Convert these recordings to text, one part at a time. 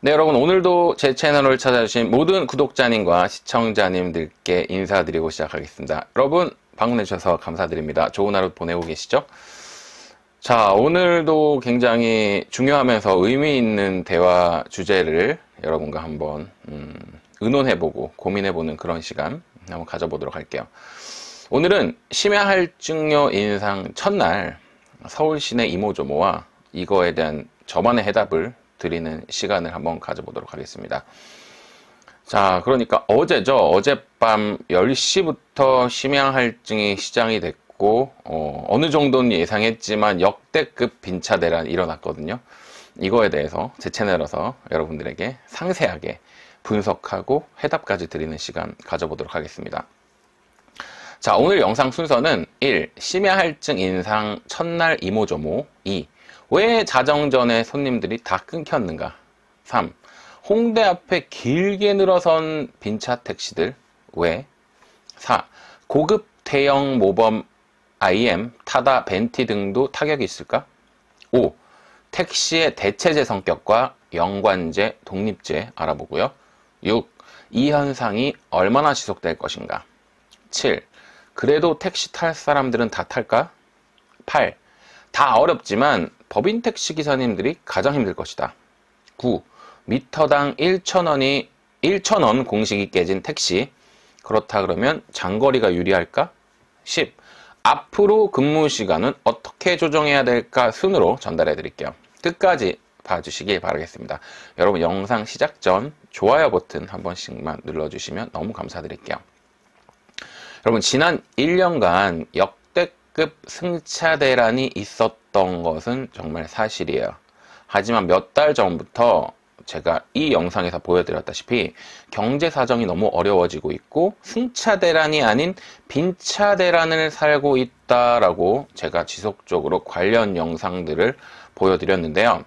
네, 여러분, 오늘도 제 채널을 찾아주신 모든 구독자님과 시청자님들께 인사드리고 시작하겠습니다. 여러분, 방문해주셔서 감사드립니다. 좋은 하루 보내고 계시죠? 자, 오늘도 굉장히 중요하면서 의미 있는 대화 주제를 여러분과 한번 의논해보고 고민해보는 그런 시간 한번 가져보도록 할게요. 오늘은 심야할증료 인상 첫날 서울시내 이모저모와 이거에 대한 저만의 해답을 드리는 시간을 한번 가져보도록 하겠습니다. 자, 그러니까 어제죠. 어젯밤 10시부터 심야할증이 시작이 됐고 어느 정도는 예상했지만 역대급 빈차 대란이 일어났거든요. 이거에 대해서 제 채널에서 여러분들에게 상세하게 분석하고 해답까지 드리는 시간 가져보도록 하겠습니다. 자, 오늘 영상 순서는 1. 심야할증 인상 첫날 이모저모. 2. 왜 자정 전에 손님들이 다 끊겼는가? 3. 홍대 앞에 길게 늘어선 빈차 택시들 왜? 4. 고급 대형 모범 IM, 타다, 벤티 등도 타격이 있을까? 5. 택시의 대체제 성격과 연관제, 독립제 알아보고요. 6. 이 현상이 얼마나 지속될 것인가? 7. 그래도 택시 탈 사람들은 다 탈까? 8. 다 어렵지만 법인 택시 기사님들이 가장 힘들 것이다. 9. 미터당 1,000원 공식이 깨진 택시. 그렇다 그러면 장거리가 유리할까? 10. 앞으로 근무 시간은 어떻게 조정해야 될까 순으로 전달해 드릴게요. 끝까지 봐주시길 바라겠습니다. 여러분 영상 시작 전 좋아요 버튼 한 번씩만 눌러주시면 너무 감사드릴게요. 여러분 지난 1년간 역대급 승차 대란이 있었던 것은 정말 사실이에요. 하지만 몇 달 전부터 제가 이 영상에서 보여드렸다시피 경제 사정이 너무 어려워지고 있고 승차 대란이 아닌 빈차 대란을 살고 있다라고 제가 지속적으로 관련 영상들을 보여드렸는데요.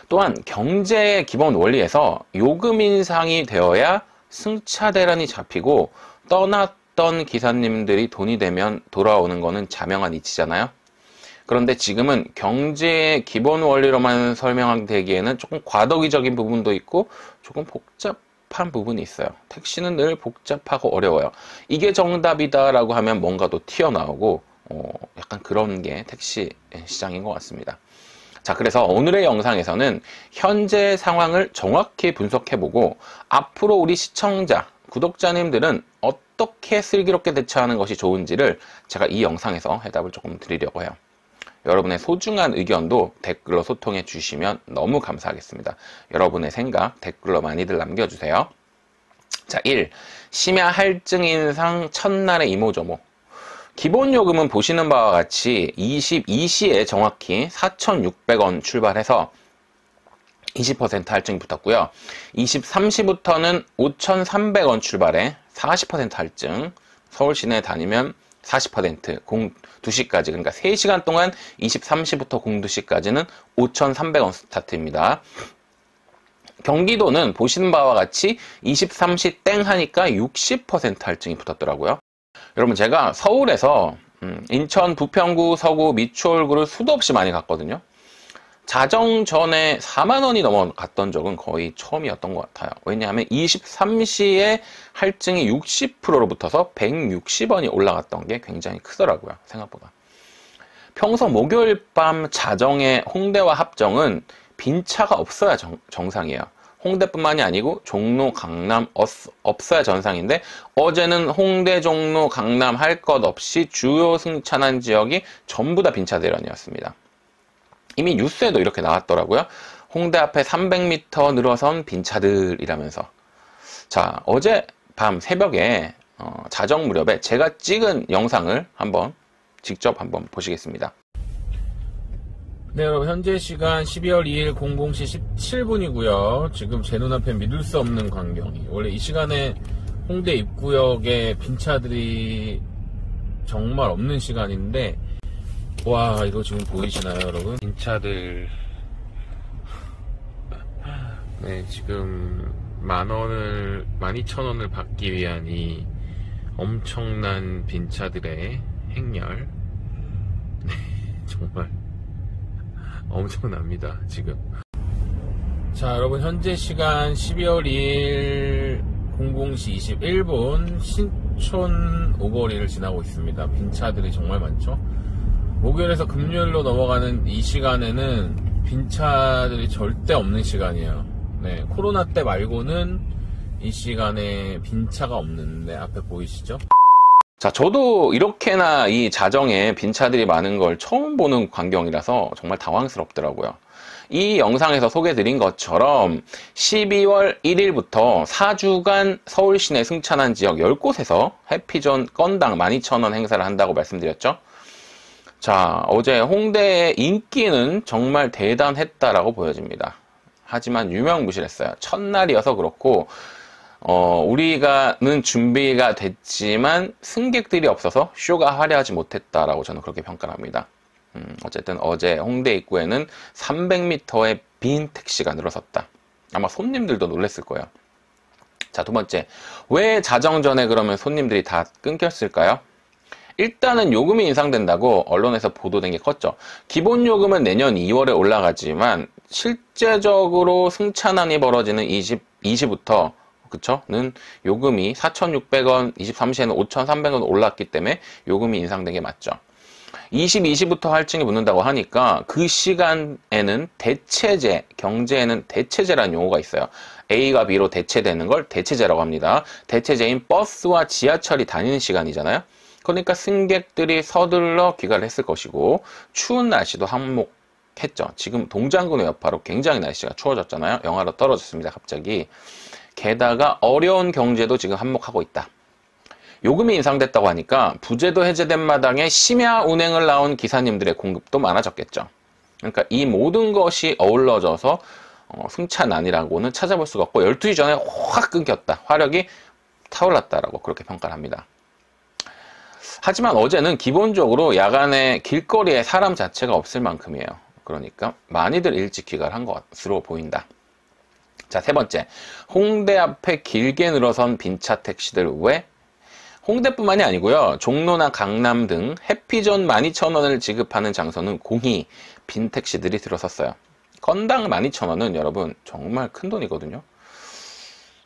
또한 경제의 기본 원리에서 요금 인상이 되어야 승차 대란이 잡히고 떠났던 기사님들이 돈이 되면 돌아오는 거는 자명한 이치잖아요. 그런데 지금은 경제의 기본 원리로만 설명되기에는 조금 과도기적인 부분도 있고 조금 복잡한 부분이 있어요. 택시는 늘 복잡하고 어려워요. 이게 정답이다라고 하면 뭔가도 튀어나오고 약간 그런 게 택시 시장인 것 같습니다. 자, 그래서 오늘의 영상에서는 현재 상황을 정확히 분석해보고 앞으로 우리 시청자, 구독자님들은 어떻게 슬기롭게 대처하는 것이 좋은지를 제가 이 영상에서 해답을 조금 드리려고 해요. 여러분의 소중한 의견도 댓글로 소통해 주시면 너무 감사하겠습니다. 여러분의 생각 댓글로 많이들 남겨주세요. 자, 1. 심야 할증 인상 첫날의 이모저모. 기본 요금은 보시는 바와 같이 22시에 정확히 4,600원 출발해서 20% 할증이 붙었고요. 23시부터는 5,300원 출발해 40% 할증. 서울 시내 다니면 40%, 02시까지, 그러니까 3시간 동안 23시부터 02시까지는 5,300원 스타트입니다. 경기도는 보시는 바와 같이 23시 땡 하니까 60% 할증이 붙었더라고요. 여러분 제가 서울에서 인천 부평구, 서구, 미추홀구를 수도 없이 많이 갔거든요. 자정 전에 4만 원이 넘어갔던 적은 거의 처음이었던 것 같아요. 왜냐하면 23시에 할증이 60%로 붙어서 160원이 올라갔던 게 굉장히 크더라고요. 생각보다. 평소 목요일 밤 자정에 홍대와 합정은 빈차가 없어야 정상이에요. 홍대뿐만이 아니고 종로, 강남 없어야 정상인데 어제는 홍대, 종로, 강남 할 것 없이 주요 승차난 지역이 전부 다 빈차 대란이었습니다. 이미 뉴스에도 이렇게 나왔더라고요. 홍대 앞에 300m 늘어선 빈차들이라면서. 자, 어제 밤 새벽에 자정 무렵에 제가 찍은 영상을 직접 한번 보시겠습니다. 네, 여러분 현재 시간 12월 2일 00시 17분이고요. 지금 제 눈앞에 믿을 수 없는 광경이. 원래 이 시간에 홍대 입구역에 빈차들이 정말 없는 시간인데 와, 이거 지금 보이시나요, 여러분? 빈차들. 네, 지금 12,000원을 받기 위한 이 엄청난 빈차들의 행렬. 네, 정말 엄청납니다, 지금. 자, 여러분 현재 시간 12월 2일 00시 21분 신촌 오거리를 지나고 있습니다. 빈차들이 정말 많죠. 목요일에서 금요일로 넘어가는 이 시간에는 빈차들이 절대 없는 시간이에요. 네, 코로나 때 말고는 이 시간에 빈차가 없는데 앞에 보이시죠? 자, 저도 이렇게나 이 자정에 빈차들이 많은 걸 처음 보는 광경이라서 정말 당황스럽더라고요. 이 영상에서 소개드린 것처럼 12월 1일부터 4주간 서울 시내 승차난 지역 10곳에서 해피존 건당 12,000원 행사를 한다고 말씀드렸죠. 자, 어제 홍대의 인기는 정말 대단했다라고 보여집니다. 하지만 유명무실했어요. 첫날이어서 그렇고 우리가는 준비가 됐지만 승객들이 없어서 쇼가 화려하지 못했다라고 저는 그렇게 평가합니다. 어쨌든 어제 홍대 입구에는 300m의 빈 택시가 늘어섰다. 아마 손님들도 놀랬을 거예요. 자, 두 번째, 왜 자정 전에 그러면 손님들이 다 끊겼을까요? 일단은 요금이 인상된다고 언론에서 보도된 게 컸죠. 기본 요금은 내년 2월에 올라가지만 실제적으로 승차난이 벌어지는 20부터 그쵸?는 요금이 4,600원, 23시에는 5,300원 올랐기 때문에 요금이 인상된 게 맞죠. 20부터 할증이 붙는다고 하니까 그 시간에는 대체제, 경제에는 대체제라는 용어가 있어요. A가 B로 대체되는 걸 대체제라고 합니다. 대체제인 버스와 지하철이 다니는 시간이잖아요. 그러니까 승객들이 서둘러 귀가를 했을 것이고 추운 날씨도 한몫했죠. 지금 동장군의 여파로 굉장히 날씨가 추워졌잖아요. 영하로 떨어졌습니다. 갑자기. 게다가 어려운 경제도 지금 한몫하고 있다. 요금이 인상됐다고 하니까 부제도 해제된 마당에 심야 운행을 나온 기사님들의 공급도 많아졌겠죠. 그러니까 이 모든 것이 어우러져서 승차난이라고는 찾아볼 수가 없고 12시 전에 확 끊겼다. 화력이 타올랐다라고 그렇게 평가를 합니다. 하지만 어제는 기본적으로 야간에 길거리에 사람 자체가 없을 만큼이에요. 그러니까 많이들 일찍 귀가를 한 것으로 보인다. 자, 세 번째, 홍대 앞에 길게 늘어선 빈차 택시들. 왜? 홍대뿐만이 아니고요. 종로나 강남 등 해피존 12,000원을 지급하는 장소는 공히 빈 택시들이 들어섰어요. 건당 12,000원은 여러분 정말 큰 돈이거든요.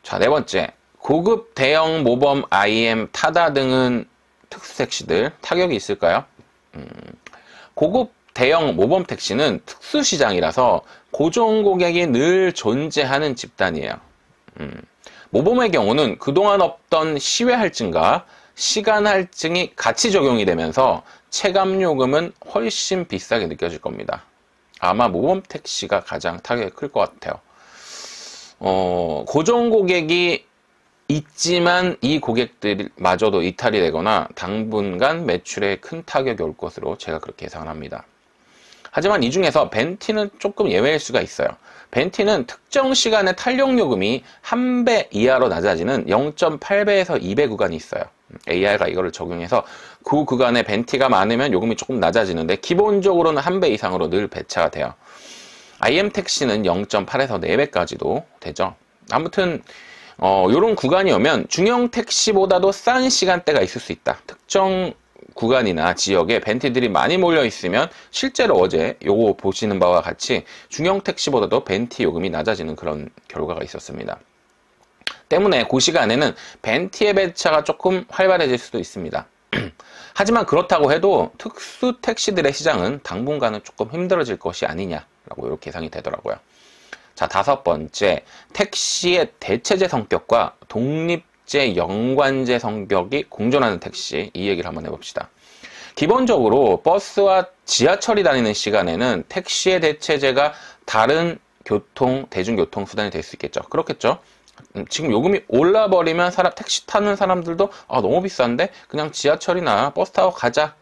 자, 네 번째, 고급 대형 모범 IM 타다 등은 특수택시들 타격이 있을까요? 고급 대형 모범 택시는 특수시장이라서 고정 고객이 늘 존재하는 집단이에요. 모범의 경우는 그동안 없던 시외 할증과 시간 할증이 같이 적용이 되면서 체감 요금은 훨씬 비싸게 느껴질 겁니다. 아마 모범 택시가 가장 타격이 클 것 같아요. 고정 고객이 있지만 이 고객들마저도 이탈이 되거나 당분간 매출에 큰 타격이 올 것으로 제가 그렇게 예상을 합니다. 하지만 이 중에서 벤티는 조금 예외일 수가 있어요. 벤티는 특정 시간에 탄력 요금이 1배 이하로 낮아지는 0.8배에서 2배 구간이 있어요. AR가 이거를 적용해서 그 구간에 벤티가 많으면 요금이 조금 낮아지는데 기본적으로는 1배 이상으로 늘 배차가 돼요. IM 택시는 0.8에서 4배까지도 되죠. 아무튼 이런 구간이 오면 중형 택시보다도 싼 시간대가 있을 수 있다. 특정 구간이나 지역에 벤티들이 많이 몰려 있으면 실제로 어제 요거 보시는 바와 같이 중형 택시보다도 벤티 요금이 낮아지는 그런 결과가 있었습니다. 때문에 그 시간에는 벤티의 배차가 조금 활발해질 수도 있습니다. 하지만 그렇다고 해도 특수 택시들의 시장은 당분간은 조금 힘들어질 것이 아니냐라고 이렇게 예상이 되더라고요. 자, 다섯 번째, 택시의 대체제 성격과 독립제 연관제 성격이 공존하는 택시, 이 얘기를 한번 해봅시다. 기본적으로 버스와 지하철이 다니는 시간에는 택시의 대체제가 다른 대중교통 수단이 될 수 있겠죠. 그렇겠죠. 지금 요금이 올라버리면 택시 타는 사람들도 너무 비싼데 그냥 지하철이나 버스 타고 가자,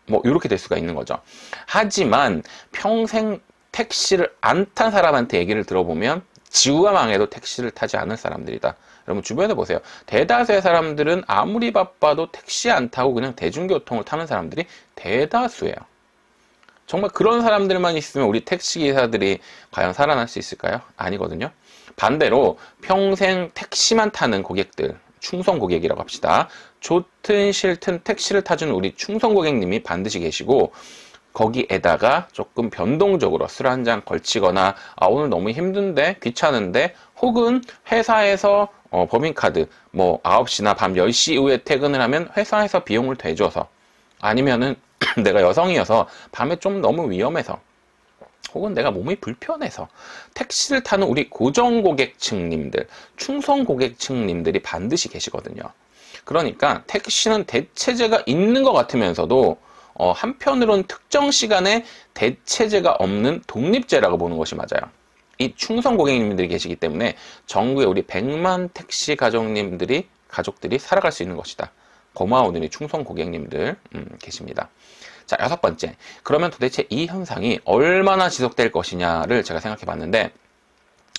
뭐 이렇게 될 수가 있는 거죠. 하지만 평생 택시를 안 탄 사람한테 얘기를 들어보면 지구가 망해도 택시를 타지 않을 사람들이다. 여러분 주변에 보세요. 대다수의 사람들은 아무리 바빠도 택시 안 타고 그냥 대중교통을 타는 사람들이 대다수예요. 정말 그런 사람들만 있으면 우리 택시기사들이 과연 살아날 수 있을까요? 아니거든요. 반대로 평생 택시만 타는 고객들, 충성 고객이라고 합시다. 좋든 싫든 택시를 타주는 우리 충성 고객님이 반드시 계시고 거기에다가 조금 변동적으로 술 한 잔 걸치거나 오늘 너무 힘든데 귀찮은데 혹은 회사에서 법인카드 뭐 9시나 밤 10시 이후에 퇴근을 하면 회사에서 비용을 대줘서 아니면은 내가 여성이어서 밤에 좀 너무 위험해서 혹은 내가 몸이 불편해서 택시를 타는 우리 고정 고객층님들, 충성 고객층님들이 반드시 계시거든요. 그러니까 택시는 대체제가 있는 것 같으면서도 한편으로는 특정 시간에 대체제가 없는 독립제라고 보는 것이 맞아요. 이 충성 고객님들이 계시기 때문에 전국에 우리 100만 택시 가족들이 살아갈 수 있는 것이다. 고마운 우리 충성 고객님들 계십니다. 자, 6번째. 그러면 도대체 이 현상이 얼마나 지속될 것이냐를 제가 생각해 봤는데,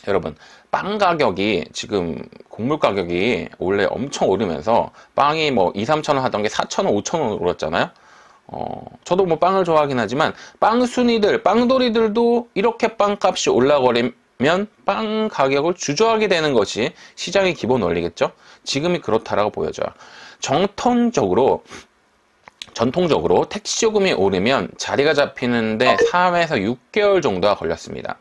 여러분, 빵 가격이 지금 곡물 가격이 원래 엄청 오르면서 빵이 뭐 2, 3천 원 하던 게 4천 원, 5천 원 오랐잖아요. 저도 뭐 빵을 좋아하긴 하지만 빵순이들, 빵돌이들도 이렇게 빵값이 올라버리면 빵 가격을 주저하게 되는 것이 시장의 기본 원리겠죠. 지금이 그렇다라고 보여져요. 전통적으로 택시 요금이 오르면 자리가 잡히는데 3에서 6개월 정도가 걸렸습니다.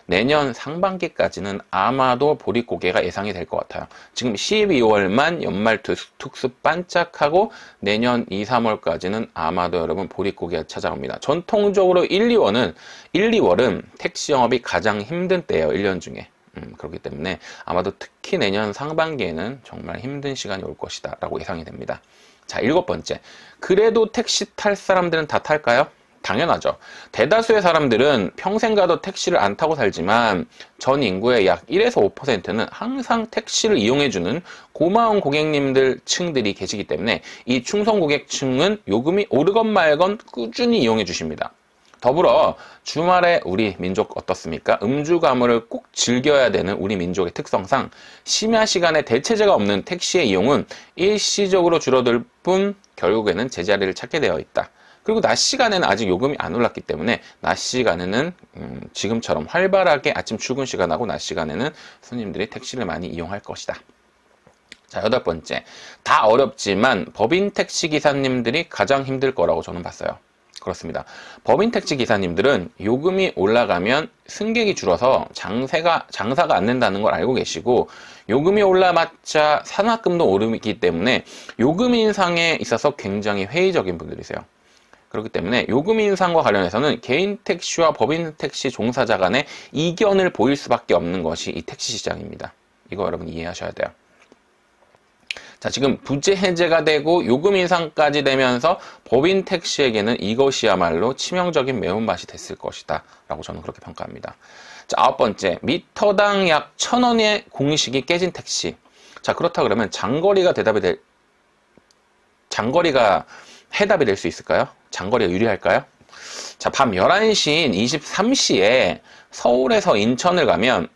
내년 상반기까지는 아마도 보릿고개가 예상이 될 것 같아요. 지금 12월만 연말 특수 반짝하고 내년 2, 3월까지는 아마도 여러분 보릿고개가 찾아옵니다. 전통적으로 1, 2월은 택시 영업이 가장 힘든 때예요. 1년 중에. 그렇기 때문에 아마도 특히 내년 상반기에는 정말 힘든 시간이 올 것이다 라고 예상이 됩니다. 자, 7번째. 그래도 택시 탈 사람들은 다 탈까요? 당연하죠. 대다수의 사람들은 평생 가도 택시를 안 타고 살지만 전 인구의 약 1에서 5%는 항상 택시를 이용해주는 고마운 고객님들 층들이 계시기 때문에 이 충성 고객층은 요금이 오르건 말건 꾸준히 이용해 주십니다. 더불어 주말에 우리 민족 어떻습니까? 음주 가물을 꼭 즐겨야 되는 우리 민족의 특성상 심야 시간에 대체제가 없는 택시의 이용은 일시적으로 줄어들 뿐 결국에는 제자리를 찾게 되어 있다. 그리고 낮 시간에는 아직 요금이 안 올랐기 때문에 낮 시간에는 지금처럼 활발하게 아침 출근 시간하고 낮 시간에는 손님들이 택시를 많이 이용할 것이다. 자, 8번째. 다 어렵지만 법인 택시 기사님들이 가장 힘들 거라고 저는 봤어요. 그렇습니다. 법인 택시 기사님들은 요금이 올라가면 승객이 줄어서 장사가 안 된다는 걸 알고 계시고 요금이 올라맞자 산학금도 오르기 때문에 요금 인상에 있어서 굉장히 회의적인 분들이세요. 그렇기 때문에 요금 인상과 관련해서는 개인 택시와 법인 택시 종사자 간의 이견을 보일 수밖에 없는 것이 이 택시 시장입니다. 이거 여러분 이해하셔야 돼요. 자, 지금 부재 해제가 되고 요금 인상까지 되면서 법인 택시에게는 이것이야말로 치명적인 매운맛이 됐을 것이다 라고 저는 그렇게 평가합니다. 자, 9번째. 미터당 약 1,000원의 공식이 깨진 택시. 자, 그렇다 그러면 장거리가 해답이 될 수 있을까요? 장거리가 유리할까요? 자, 밤 11시인 23시에 서울에서 인천을 가면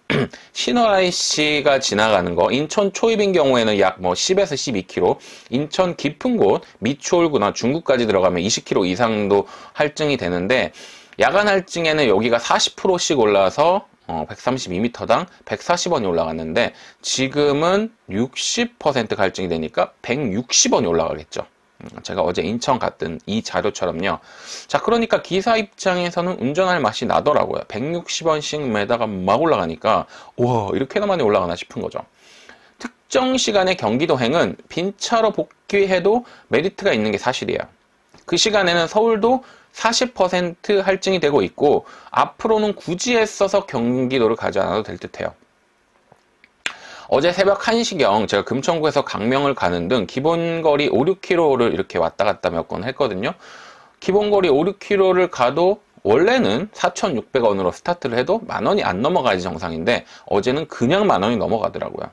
신호IC가 지나가는 거, 인천 초입인 경우에는 약 10에서 12km, 인천 깊은 곳, 미추홀구나 중구까지 들어가면 20km 이상도 할증이 되는데 야간 할증에는 여기가 40%씩 올라서 132m당 140원이 올라갔는데 지금은 60% 할증이 되니까 160원이 올라가겠죠. 제가 어제 인천 갔던 이 자료처럼요. 자, 그러니까 기사 입장에서는 운전할 맛이 나더라고요. 160원씩 매다가 막 올라가니까 우와, 이렇게나 많이 올라가나 싶은 거죠. 특정 시간의 경기도행은 빈차로 복귀해도 메리트가 있는 게 사실이에요. 그 시간에는 서울도 40% 할증이 되고 있고 앞으로는 굳이 애써서 경기도를 가지 않아도 될 듯해요. 어제 새벽 1시경 제가 금천구에서 강명을 가는 등 기본거리 5, 6km를 이렇게 왔다 갔다 몇 건 했거든요. 기본거리 5, 6km를 가도 원래는 4,600원으로 스타트를 해도 10,000원이 안 넘어가야지 정상인데 어제는 그냥 10,000원이 넘어가더라고요.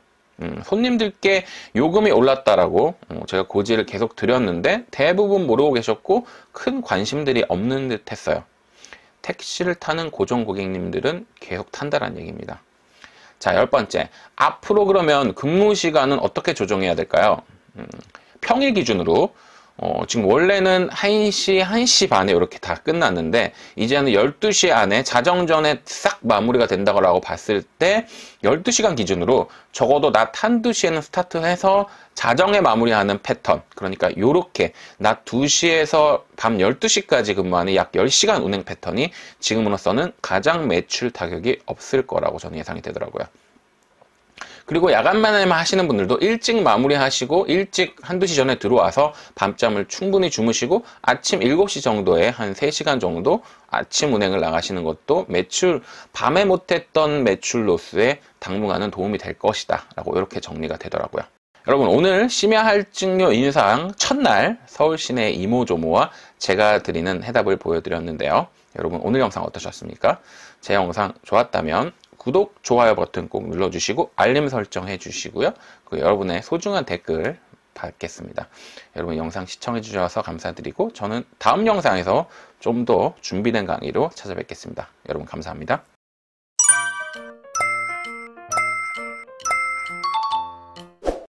손님들께 요금이 올랐다라고 제가 고지를 계속 드렸는데 대부분 모르고 계셨고 큰 관심들이 없는 듯 했어요. 택시를 타는 고정 고객님들은 계속 탄다는 얘기입니다. 자, 10번째. 앞으로 그러면 근무 시간은 어떻게 조정해야 될까요? 평일 기준으로 지금 원래는 1시, 1시 반에 이렇게 다 끝났는데, 이제는 12시 안에 자정 전에 싹 마무리가 된다고 봤을 때, 12시간 기준으로 적어도 낮 1~2시에는 스타트해서 자정에 마무리하는 패턴. 그러니까 요렇게 낮 2시에서 밤 12시까지 근무하는 약 10시간 운행 패턴이 지금으로서는 가장 매출 타격이 없을 거라고 저는 예상이 되더라고요. 그리고 야간만에만 하시는 분들도 일찍 마무리하시고 일찍 1~2시 전에 들어와서 밤잠을 충분히 주무시고 아침 7시 정도에 한 3시간 정도 아침 운행을 나가시는 것도 매출, 밤에 못했던 매출 로스에 당분간은 도움이 될 것이다 라고 이렇게 정리가 되더라고요. 여러분, 오늘 심야 할증료 인상 첫날 서울 시내 이모저모와 제가 드리는 해답을 보여드렸는데요. 여러분, 오늘 영상 어떠셨습니까? 제 영상 좋았다면 구독, 좋아요 버튼 꼭 눌러주시고 알림 설정 해주시고요. 여러분의 소중한 댓글 받겠습니다. 여러분 영상 시청해주셔서 감사드리고 저는 다음 영상에서 좀 더 준비된 강의로 찾아뵙겠습니다. 여러분 감사합니다.